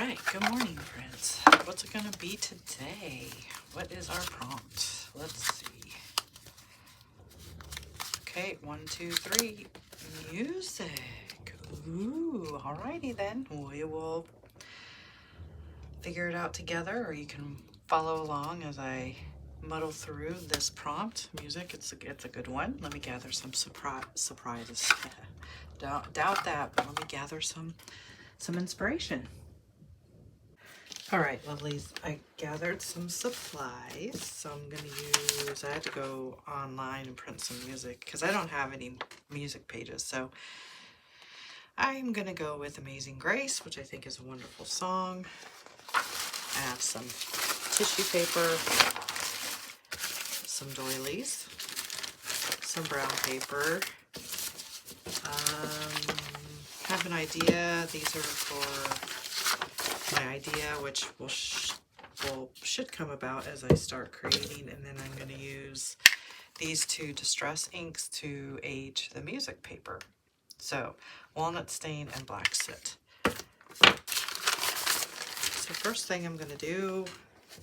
right, good morning, friends. What's it gonna be today? What is our prompt? Let's see. Okay, 1, 2, 3, music. Ooh, alrighty then. We will figure it out together, or you can follow along as I muddle through this prompt. Music, it's a good one. Let me gather some surprises. Doubt that, but let me gather some inspiration. All right, lovelies, I gathered some supplies, so I'm going to use, I had to go online and print some music because I don't have any music pages, so I'm going to go with Amazing Grace, which I think is a wonderful song. I have some tissue paper, some doilies, some brown paper. Have an idea. These are for my idea, which should come about as I start creating, and then I'm going to use these two distress inks to age the music paper. So walnut stain and black soot. So first thing I'm going to do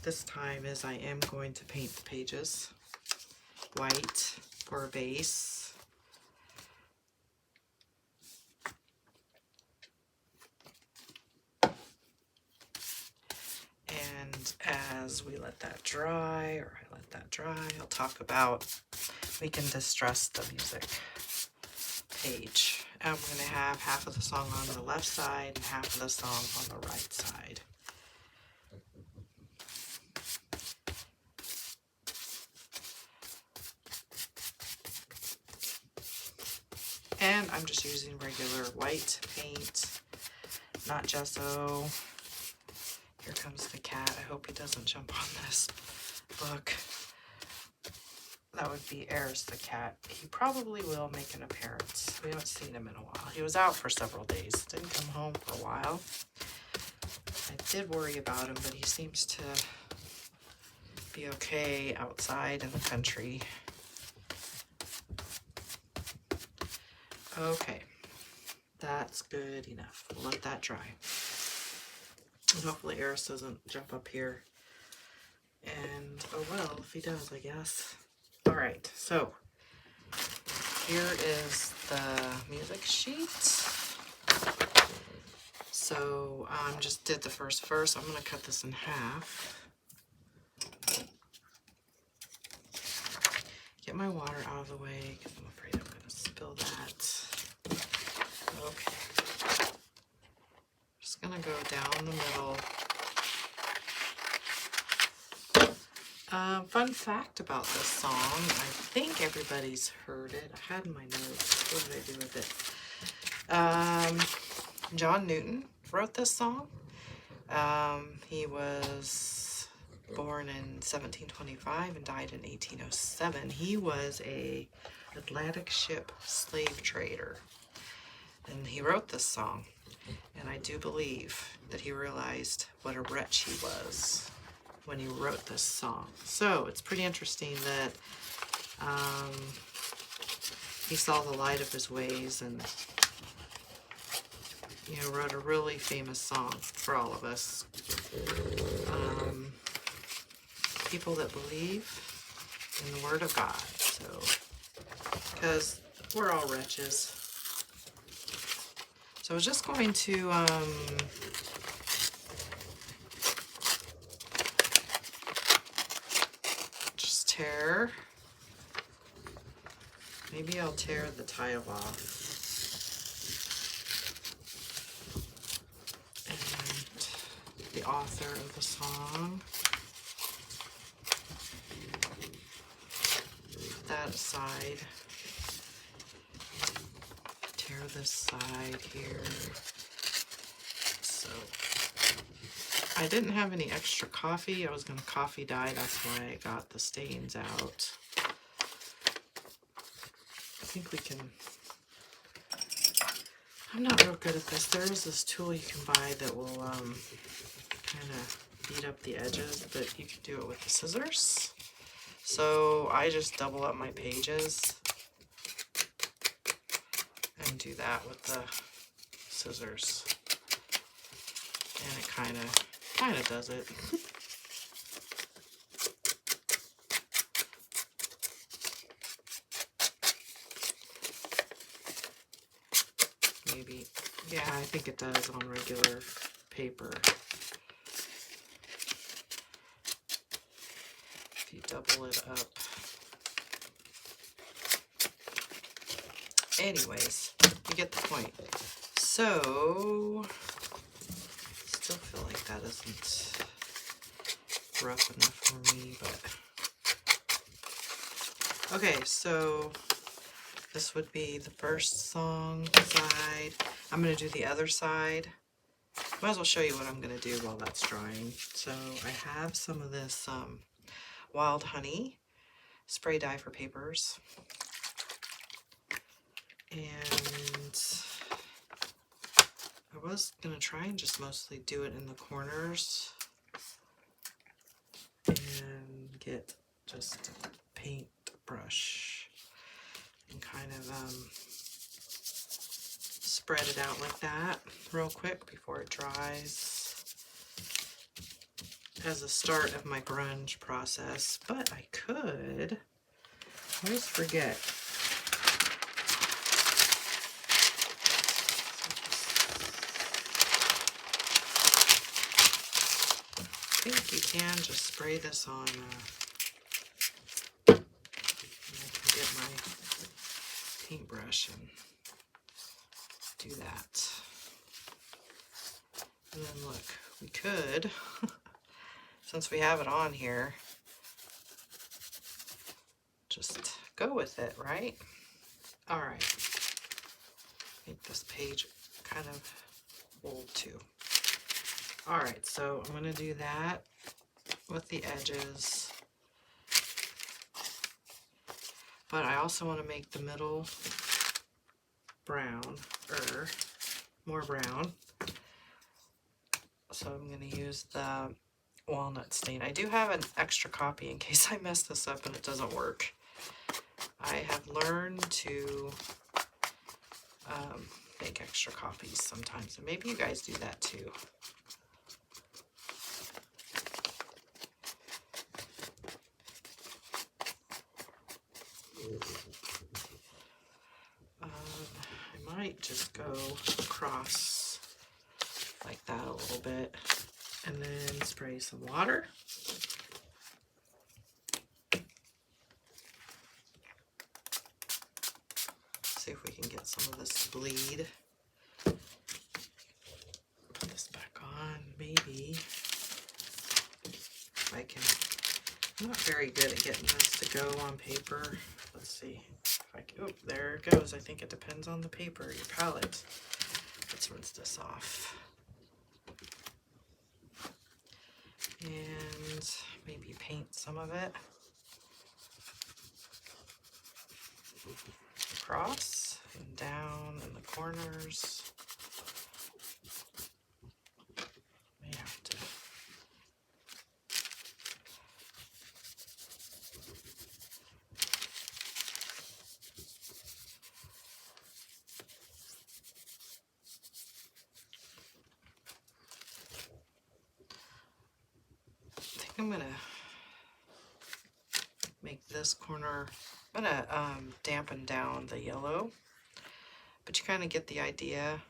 this time is I am going to paint the pages white for a base. And as we let that dry, or I let that dry, I'll talk about, we can distress the music page. I'm going to have half of the song on the left side and half of the song on the right side. And I'm just using regular white paint, not gesso. Here comes the cat. I hope he doesn't jump on this book. That would be Eris the cat. He probably will make an appearance. We haven't seen him in a while. He was out for several days. Didn't come home for a while. I did worry about him, but he seems to be okay outside in the country. Okay, that's good enough. We'll let that dry. And hopefully Eris doesn't jump up here. And, oh well, if he does, I guess. Alright, so here is the music sheet. So just did the first verse. I'm going to cut this in half. Get my water out of the way because I'm afraid I'm going to spill that. Okay. Just going to go down the middle. Fun fact about this song, I think everybody's heard it. I had in my notes. What did I do with it? John Newton wrote this song. He was born in 1725 and died in 1807. He was a Atlantic ship slave trader, and he wrote this song. And I do believe that he realized what a wretch he was when he wrote this song. So it's pretty interesting that he saw the light of his ways and wrote a really famous song for all of us. People that believe in the Word of God. So, because we're all wretches. So I was just going to just tear. Maybe I'll tear the tile off. And the author of the song. Put that aside. Tear this side here. So I didn't have any extra coffee. I was going to coffee dye. That's why I got the stains out. I think we can... I'm not real good at this. There is this tool you can buy that will kind of beat up the edges, but you can do it with the scissors. So I just double up my pages and do that with the scissors. And it kind of does it. Maybe, yeah, I think it does on regular paper. If you double it up. Anyways, you get the point. So, still feel like that isn't rough enough for me, but okay, so this would be the first song side. I'm going to do the other side. Might as well show you what I'm going to do while that's drying. So I have some of this wild honey spray dye for papers. And I was going to try and just mostly do it in the corners and get just a paint brush and kind of spread it out like that real quick before it dries as a start of my grunge process. But I could, I always forget. I think you can just spray this on, I can get my paintbrush and do that. And then look, we could, since we have it on here, just go with it, right? All right. Make this page kind of old too. All right, so I'm going to do that with the edges. But I also want to make the middle brown, or more brown. So I'm going to use the walnut stain. I do have an extra copy in case I mess this up and it doesn't work. I have learned to make extra copies sometimes, and maybe you guys do that too. I might just go across like that a little bit and then spray some water. See if we can get some of this to bleed. Put this back on, maybe. If I can. I'm not very good at getting this to go on paper. Let's see. Oh, there it goes. I think it depends on the paper, your palette. Let's rinse this off. And maybe paint some of it across and down in the corners. May have to. I'm gonna make this corner, I'm gonna dampen down the yellow, but you kind of get the idea.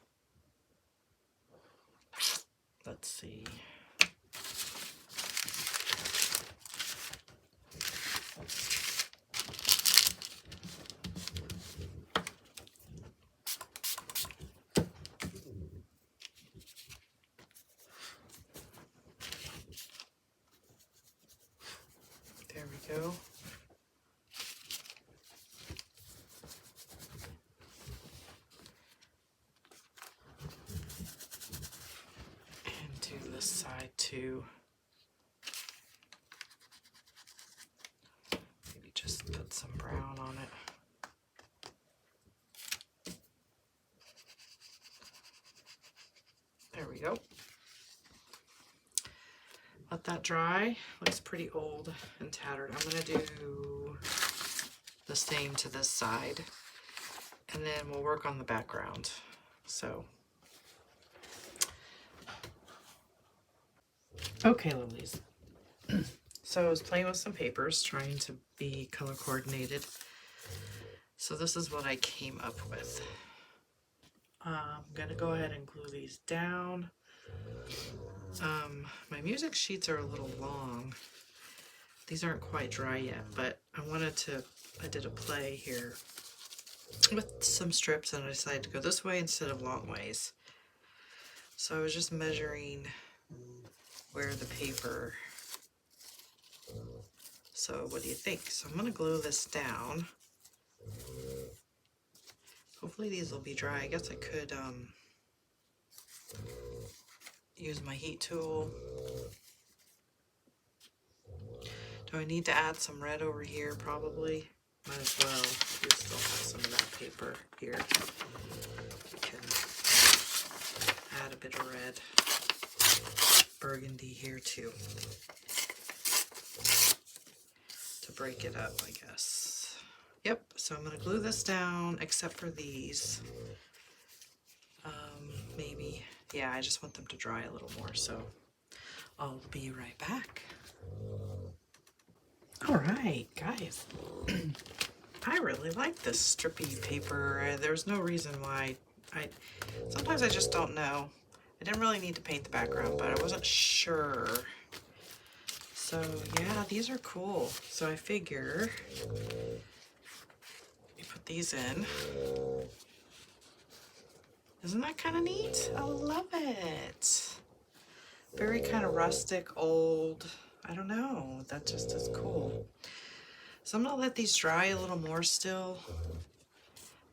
Let's see. There we go. And do this side too. Maybe just put some brown on it. There we go. Let that dry. Looks pretty old and tattered. I'm going to do the same to this side, and then we'll work on the background. So Okay, lilies. So I was playing with some papers, trying to be color coordinated. So this is what I came up with. I'm gonna go ahead and glue these down. My music sheets are a little long. These aren't quite dry yet, but I did a play here with some strips and I decided to go this way instead of long ways. So I was just measuring where the paper. So what do you think? So I'm going to glue this down. Hopefully these will be dry. I guess I could use my heat tool. Do I need to add some red over here? Probably. Might as well. We still have some of that paper here. We can add a bit of red. Burgundy here too. To break it up, I guess. Yep, so I'm going to glue this down except for these. Maybe. Yeah, I just want them to dry a little more, so I'll be right back. Alright, guys. I really like this strippy paper. There's no reason why. Sometimes I just don't know. I didn't really need to paint the background, but I wasn't sure. So yeah, these are cool. So I figure you put these in. Isn't that kind of neat? I love it. Very kind of rustic, old. I don't know. That just is cool. So I'm going to let these dry a little more still.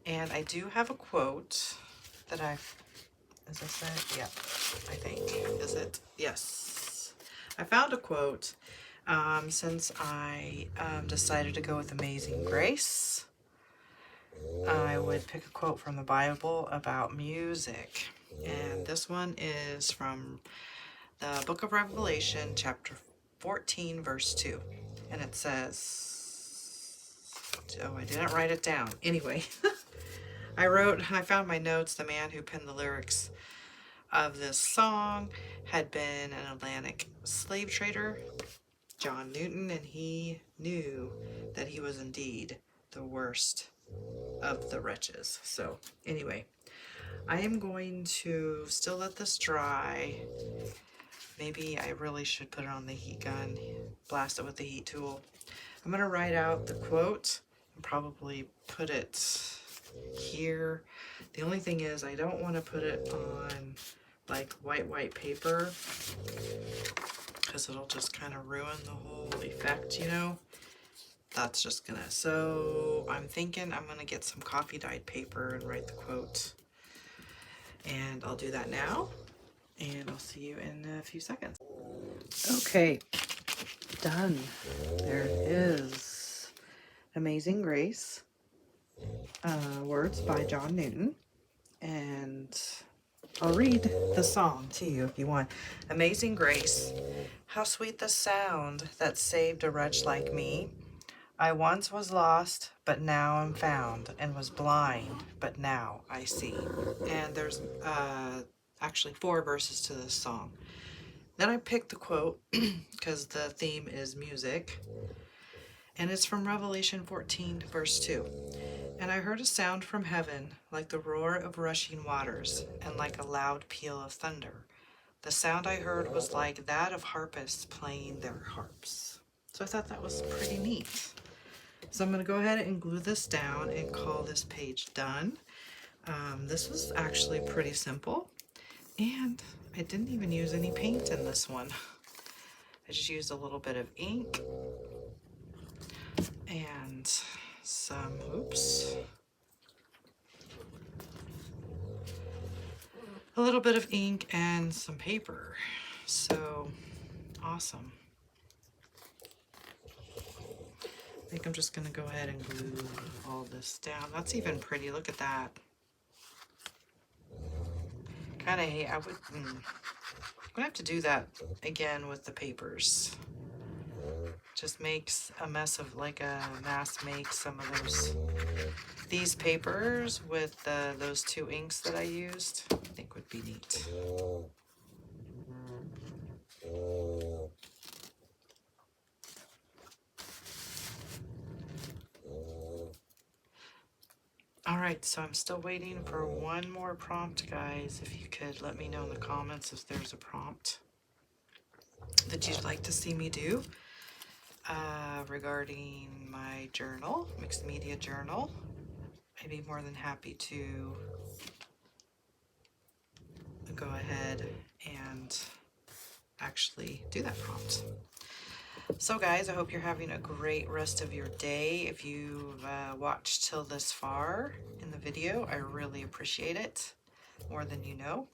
And I do have a quote that is this it? Yep, I think. Is it? Yes. I found a quote since I decided to go with Amazing Grace. I would pick a quote from the Bible about music. And this one is from the book of Revelation, chapter 14, verse 2. And it says, oh, I didn't write it down. Anyway, I found my notes. The man who penned the lyrics of this song had been an Atlantic slave trader, John Newton, and he knew that he was indeed the worst of the wretches. So anyway, I am going to still let this dry. Maybe I really should put it on the heat gun, blast it with the heat tool. I'm going to write out the quote and probably put it here. The only thing is I don't want to put it on like white paper because it'll just kind of ruin the whole effect, you know. That's just gonna, so I'm thinking I'm gonna get some coffee dyed paper and write the quote, and I'll do that now, and I'll see you in a few seconds. Okay, done. There it is. Amazing Grace, words by John Newton, and I'll read the song to you if you want. Amazing grace, how sweet the sound that saved a wretch like me. I once was lost, but now am found, and was blind, but now I see. And there's actually 4 verses to this song. Then I picked the quote because the theme is music, and it's from Revelation 14, verse 2. And I heard a sound from heaven like the roar of rushing waters, and like a loud peal of thunder. The sound I heard was like that of harpists playing their harps. So I thought that was pretty neat. So I'm going to go ahead and glue this down and call this page done. This was actually pretty simple, and I didn't even use any paint in this one. I just used a little bit of ink and some, a little bit of ink and some paper. So awesome. I think I'm just going to go ahead and glue all this down. That's even pretty. Look at that. Kind of hate. I'm going to have to do that again with the papers. Just makes a mess of, like a mass make some of these papers with those 2 inks that I used. I think would be neat. Alright, so I'm still waiting for one more prompt, guys. If you could let me know in the comments if there's a prompt that you'd like to see me do regarding my journal, mixed media journal. I'd be more than happy to go ahead and actually do that prompt. So guys, I hope you're having a great rest of your day. If you've watched till this far in the video, I really appreciate it more than you know.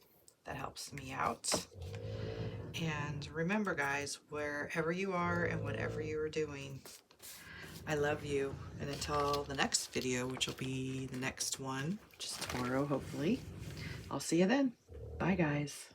That helps me out. And remember guys, wherever you are and whatever you are doing, I love you. And until the next video, which will be the next one, which is tomorrow hopefully, I'll see you then. Bye guys.